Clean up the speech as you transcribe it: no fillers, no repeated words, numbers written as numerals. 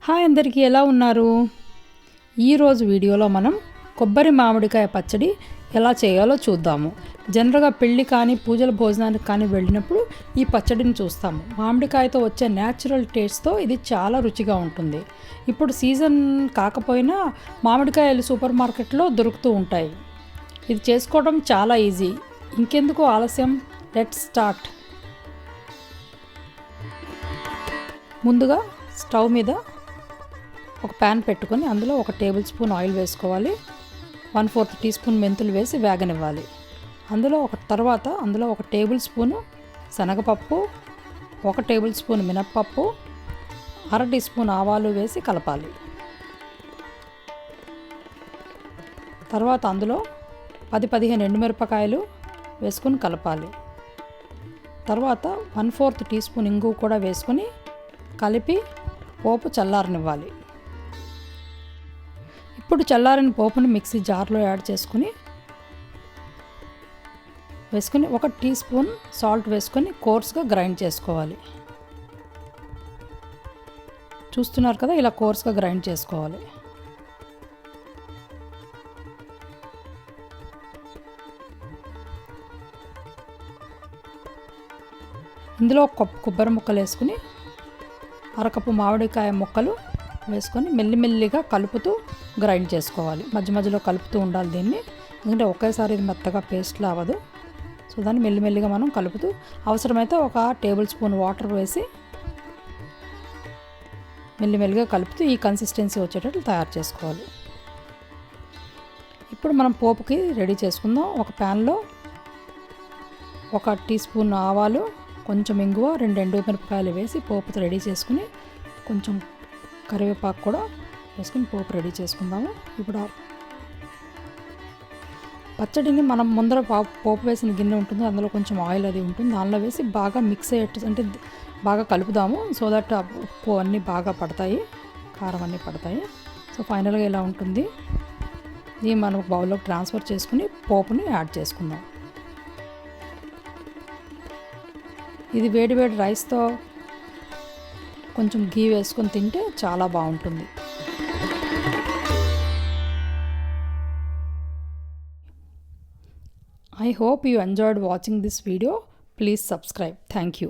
Hi అందరికీ ఎలా ఉన్నారు? ఈరోజు వీడియోలో మనం కొబ్బరి మామిడికాయ పచ్చడి ఎలా చేయాలో చూద్దాము. జనరల్గా పెళ్ళి కానీ పూజల భోజనానికి కానీ వెళ్ళినప్పుడు ఈ పచ్చడిని చూస్తాము. మామిడికాయతో వచ్చే న్యాచురల్ టేస్ట్తో ఇది చాలా రుచిగా ఉంటుంది. ఇప్పుడు సీజన్ కాకపోయినా మామిడికాయలు సూపర్ మార్కెట్లో దొరుకుతూ ఉంటాయి. ఇది చేసుకోవడం చాలా ఈజీ. ఇంకెందుకు ఆలస్యం, లెట్స్ స్టార్ట్. ముందుగా స్టవ్ మీద ఒక ప్యాన్ పెట్టుకొని అందులో 1 టేబుల్ స్పూన్ ఆయిల్ వేసుకోవాలి. 1/4 టీ స్పూన్ మెంతులు వేసి వేగనివ్వాలి. అందులో 1 టేబుల్ స్పూను శనగపప్పు, 1 టేబుల్ స్పూన్ మినప్పప్పు, 1/2 టీ స్పూన్ ఆవాలు వేసి కలపాలి. తర్వాత అందులో 10-15 ఎండుమిరపకాయలు వేసుకొని కలపాలి. తర్వాత 1/4 టీ స్పూన్ ఇంగువ కూడా వేసుకొని కలిపి పోపు చల్లారనివ్వాలి. ఇప్పుడు చల్లారిన పోపుని మిక్సీ జార్లో యాడ్ చేసుకుని 1 టీ స్పూన్ సాల్ట్ వేసుకొని కోర్స్గా గ్రైండ్ చేసుకోవాలి. చూస్తున్నారు కదా, ఇలా కోర్స్గా గ్రైండ్ చేసుకోవాలి. ఇందులో కొబ్బరి ముక్కలు వేసుకుని 1/2 కప్పు మామిడికాయ ముక్కలు వేసుకొని మెల్లిమెల్లిగా కలుపుతూ గ్రైండ్ చేసుకోవాలి. మధ్య మధ్యలో కలుపుతూ ఉండాలి దీన్ని, ఎందుకంటే ఒకేసారి ఇది మెత్తగా పేస్ట్లా అవ్వదు. సో దాన్ని మెల్లిమెల్లిగా మనం కలుపుతూ, అవసరమైతే 1 టేబుల్ స్పూన్ వాటర్ వేసి మెల్లిమెల్లిగా కలుపుతూ ఈ కన్సిస్టెన్సీ వచ్చేటట్లు తయారు చేసుకోవాలి. ఇప్పుడు మనం పోపుకి రెడీ చేసుకుందాం. ఒక ప్యాన్లో 1 టీ స్పూన్ ఆవాలు, కొంచెం ఇంగువ, 2 ఎండుమిరపకాయలు వేసి పోపు రెడీ చేసుకుని కొంచెం కరివేపాకు కూడా వేసుకుని పోపు రెడీ చేసుకుందాము. ఇప్పుడు పచ్చడిని మనం ముందర పోపు వేసిన గిన్నె ఉంటుంది, అందులో కొంచెం ఆయిల్ అది ఉంటుంది, దానిలో వేసి బాగా మిక్స్ అయ్యేట్టు, అంటే బాగా కలుపుదాము. సో దట్ ఉప్పు అన్నీ బాగా పడతాయి, కారం అన్నీ పడతాయి. సో ఫైనల్గా ఇలా ఉంటుంది. ఇది మనం బౌల్లోకి ట్రాన్స్ఫర్ చేసుకుని పోపుని యాడ్ చేసుకుందాం. ఇది వేడివేడి రైస్తో కొంచెం ఘీ వేసుకొని తింటే చాలా బాగుంటుంది. I hope you enjoyed watching this video. Please subscribe. Thank you.